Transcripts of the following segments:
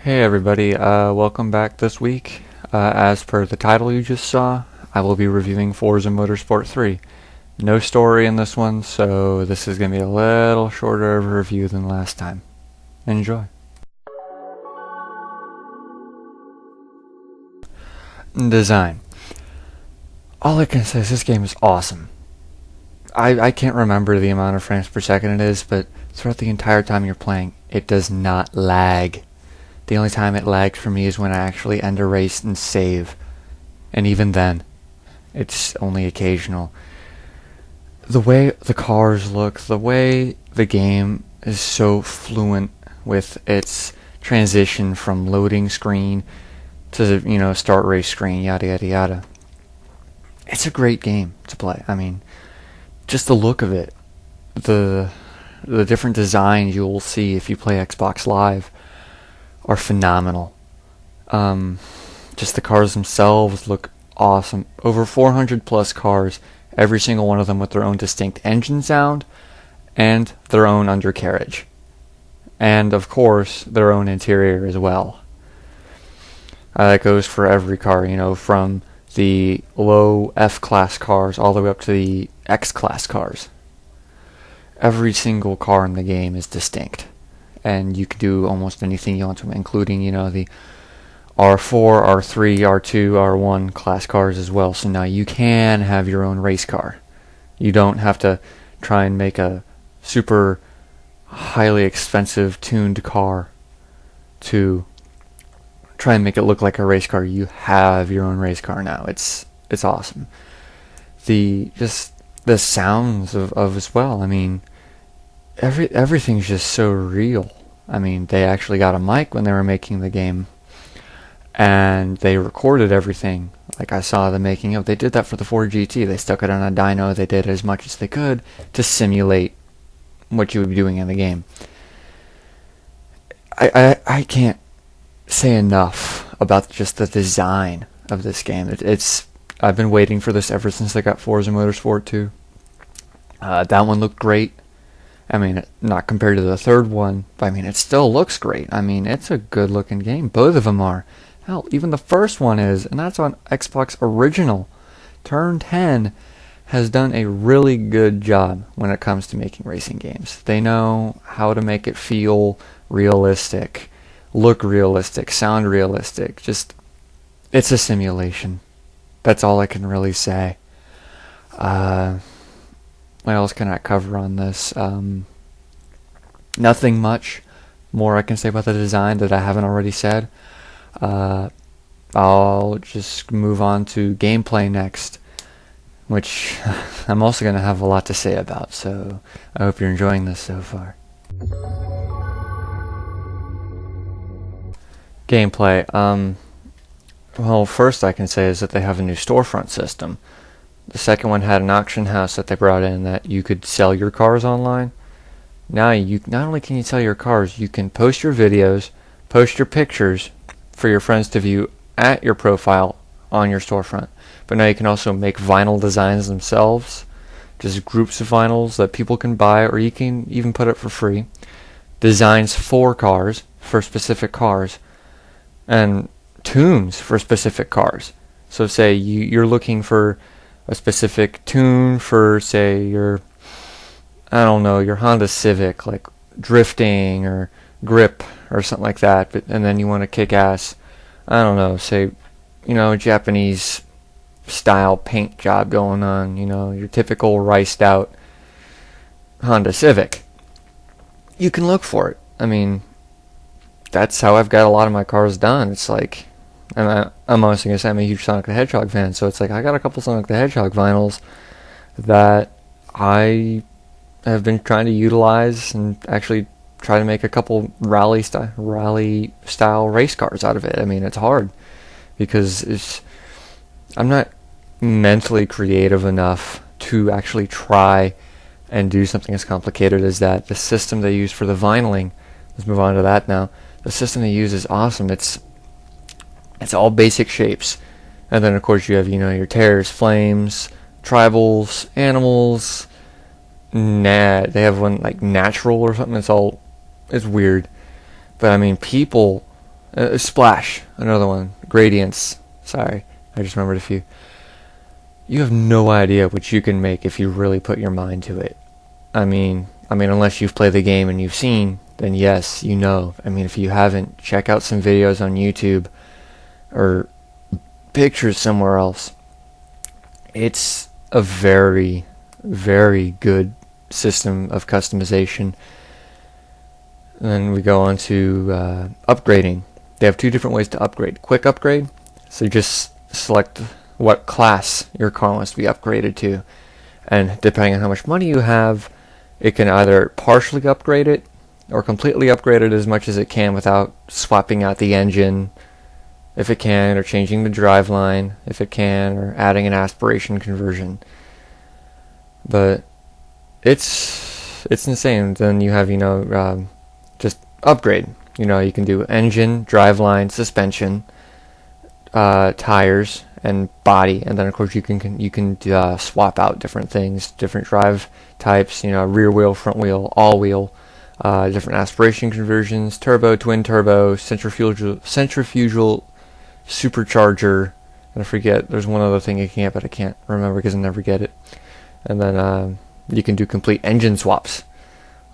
Hey everybody, welcome back this week. As per the title you just saw, I will be reviewing Forza Motorsport 3. No story in this one, so this is going to be a little shorter of a review than last time. Enjoy. Design. All I can say is this game is awesome. I can't remember the amount of frames per second it is, but throughout the entire time you're playing, it does not lag. The only time it lags for me is when I actually end a race and save. And even then, it's only occasional. The way the cars look, the way the game is so fluent with its transition from loading screen to, start race screen, yada yada yada. It's a great game to play. I mean, just the look of it, the different designs you will see if you play Xbox Live are phenomenal. Just the cars themselves look awesome. Over 400 plus cars, every single one of them with their own distinct engine sound and their own undercarriage. And of course, their own interior as well. That goes for every car, from the low F-class cars all the way up to the X-class cars. Every single car in the game is distinct. And you can do almost anything you want to, including, the R4, R3, R2, R1 class cars as well. So now you can have your own race car. You don't have to try and make a super highly expensive tuned car to try and make it look like a race car. You have your own race car now. It's awesome. The sounds of as well. I mean, everything's just so real. I mean, they actually got a mic when they were making the game, and they recorded everything. Like I saw the making of. They did that for the Ford GT. They stuck it on a dyno. They did as much as they could to simulate what you would be doing in the game. I can't say enough about just the design of this game. I've been waiting for this ever since I got Forza Motorsport 2. That one looked great. I mean, not compared to the third one, but I mean, it still looks great. I mean, it's a good looking game. Both of them are. Hell, even the first one is, and that's on Xbox Original. Turn 10 has done a really good job when it comes to making racing games. They know how to make it feel realistic, look realistic, sound realistic. Just, it's a simulation. That's all I can really say. What else can I cover on this? Nothing much more I can say about the design that I haven't already said. I'll just move on to gameplay next, which I'm also going to have a lot to say about, so I hope you're enjoying this so far. Gameplay. Well, first I can say is that they have a new storefront system. The second one had an auction house that they brought in that you could sell your cars online. Now you not only can you sell your cars, you can post your videos, post your pictures for your friends to view at your profile on your storefront. But now you can also make vinyl designs themselves, just groups of vinyls that people can buy, or you can even put it for free. Designs for cars, for specific cars, and tunes for specific cars. So say you're looking for a specific tune for, say, your Honda Civic, like drifting or grip or something like that, and then you want to kick ass, say, Japanese style paint job going on, your typical riced out Honda Civic. You can look for it. I mean, that's how I've got a lot of my cars done. It's like, and I'm honestly going to say I'm a huge Sonic the Hedgehog fan, so it's like I got a couple Sonic the Hedgehog vinyls that I have been trying to utilize and actually try to make a couple rally style race cars out of it. I mean, it's hard because I'm not mentally creative enough to actually try and do something as complicated as that. The system they use for the vinyling, let's move on to that now. The system they use is awesome. It's all basic shapes. And then, of course, you have, your tears, flames, tribals, animals. They have one, like, natural or something. It's weird. But, I mean, people Splash, another one. Gradients. Sorry, I just remembered a few. You have no idea what you can make if you really put your mind to it. I mean, unless you've played the game and you've seen, then yes, you know. I mean, if you haven't, check out some videos on YouTube or pictures somewhere else. It's a very, very good system of customization. And then we go on to upgrading. They have two different ways to upgrade. Quick upgrade, so you just select what class your car wants to be upgraded to. And depending on how much money you have, it can either partially upgrade it or completely upgrade it as much as it can without swapping out the engine, if it can, or changing the driveline, if it can, or adding an aspiration conversion. But it's insane. Then you have, just upgrade. You can do engine, driveline, suspension, tires, and body, and then of course you can swap out different things, different drive types, rear wheel, front wheel, all wheel, different aspiration conversions, turbo, twin turbo, centrifugal, supercharger, and I forget, there's one other thing you can get, but I can't remember because I never get it. And then you can do complete engine swaps.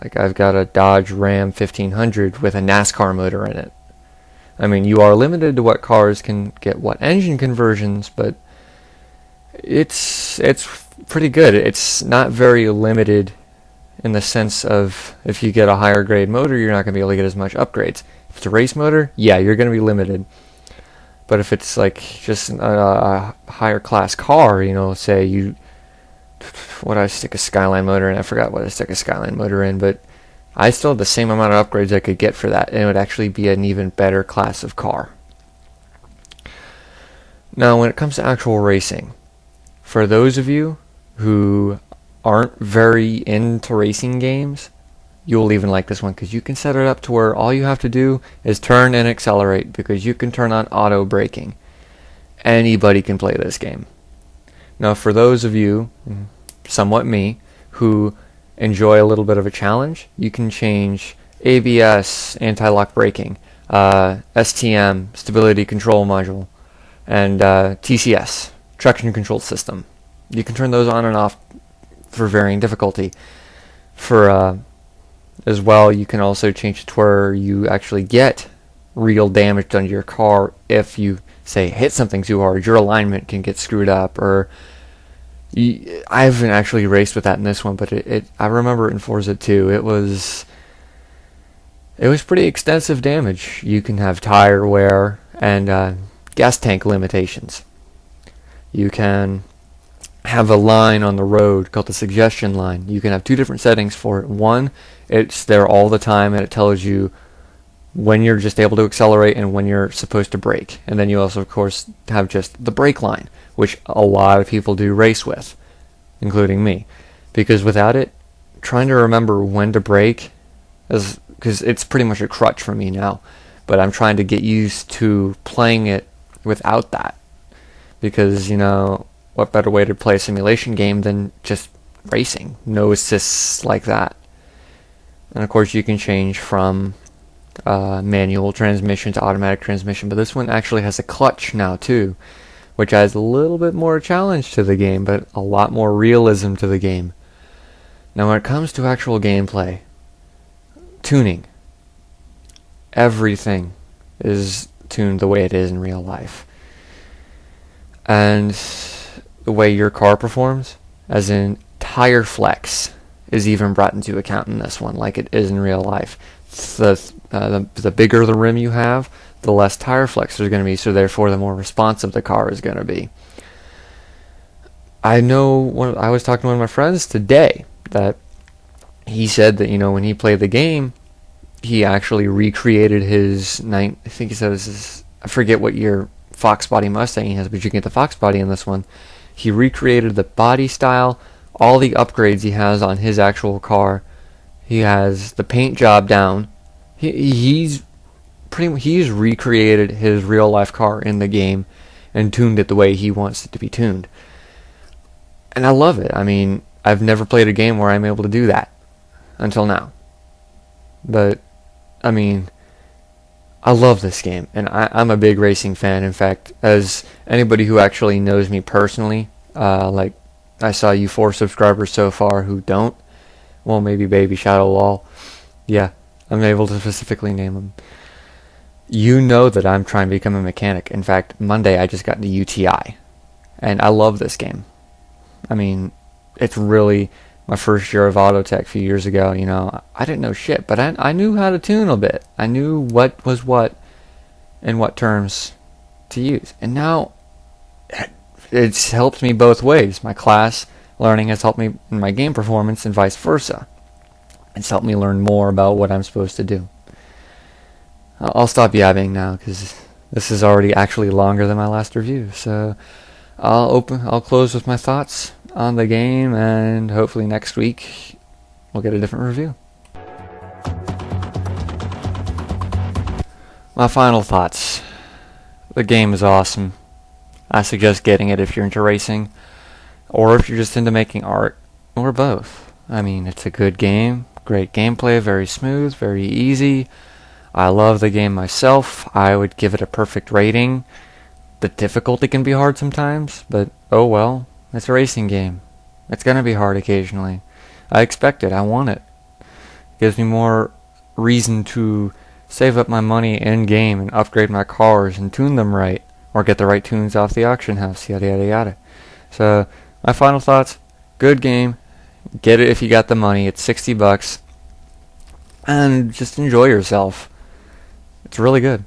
Like I've got a Dodge Ram 1500 with a NASCAR motor in it. I mean, you are limited to what cars can get what engine conversions, but it's pretty good. It's not very limited in the sense of if you get a higher grade motor, you're not going to be able to get as much upgrades. If it's a race motor, yeah, you're going to be limited. But if it's like just a higher class car, say what I stick a Skyline motor in, I forgot what I stick a Skyline motor in, but I still have the same amount of upgrades I could get for that, and it would actually be an even better class of car. Now, when it comes to actual racing, for those of you who aren't very into racing games, you'll even like this one because you can set it up to where all you have to do is turn and accelerate, because you can turn on auto braking. Anybody can play this game. Now, for those of you, somewhat me, who enjoy a little bit of a challenge, you can change ABS, anti-lock braking, STM, stability control module, and TCS, traction control system. You can turn those on and off for varying difficulty. For as well, you can also change it to where you actually get real damage done to your car if you, say, hit something too hard. Your alignment can get screwed up, or I haven't actually raced with that in this one, but I remember in Forza 2, it was pretty extensive damage. You can have tire wear and gas tank limitations. You can have a line on the road called the suggestion line. You can have two different settings for it. One, it's there all the time, and it tells you when you're just able to accelerate and when you're supposed to brake. And then you also, of course, have just the brake line, which a lot of people do race with, including me. Because without it, trying to remember when to brake, because it's pretty much a crutch for me now, but I'm trying to get used to playing it without that. Because, what better way to play a simulation game than just racing? No assists like that. And of course, you can change from manual transmission to automatic transmission, but this one actually has a clutch now too, which adds a little bit more challenge to the game, but a lot more realism to the game. Now, when it comes to actual gameplay, tuning, everything is tuned the way it is in real life. And the way your car performs, as in tire flex, is even brought into account in this one, like it is in real life. The bigger the rim you have, the less tire flex there's going to be, so therefore the more responsive the car is going to be. I was talking to one of my friends today that he said that, when he played the game, he actually recreated his, I think he said this is, I forget what year Fox body Mustang he has, but you can get the Fox body in this one. He recreated the body style, all the upgrades he has on his actual car. He has the paint job down. He's recreated his real life car in the game and tuned it the way he wants it to be tuned. And I love it. I mean, I've never played a game where I'm able to do that until now. But, I mean, I love this game, and I'm a big racing fan. In fact, as anybody who actually knows me personally, like I saw you 4 subscribers so far who don't. Well, maybe Baby Shadow Wall. Yeah, I'm able to specifically name them. You know that I'm trying to become a mechanic. In fact, Monday I just got into UTI, and I love this game. I mean, it's really my first year of auto tech a few years ago. You know, I didn't know shit, but I knew how to tune a bit. I knew what was what and what terms to use. And now it's helped me both ways. My class learning has helped me in my game performance and vice versa. It's helped me learn more about what I'm supposed to do. I'll stop yabbing now because this is already actually longer than my last review. So I'll close with my thoughts on the game, and hopefully next week we'll get a different review. My final thoughts. The game is awesome. I suggest getting it if you're into racing, or if you're just into making art, or both. I mean, it's a good game, great gameplay, very smooth, very easy. I love the game myself. I would give it a perfect rating. The difficulty can be hard sometimes, but oh well. It's a racing game. It's gonna be hard occasionally. I expect it. I want it. It gives me more reason to save up my money in game and upgrade my cars and tune them right, or get the right tunes off the auction house, yada yada yada. So my final thoughts: good game. Get it if you got the money. It's $60, and just enjoy yourself. It's really good.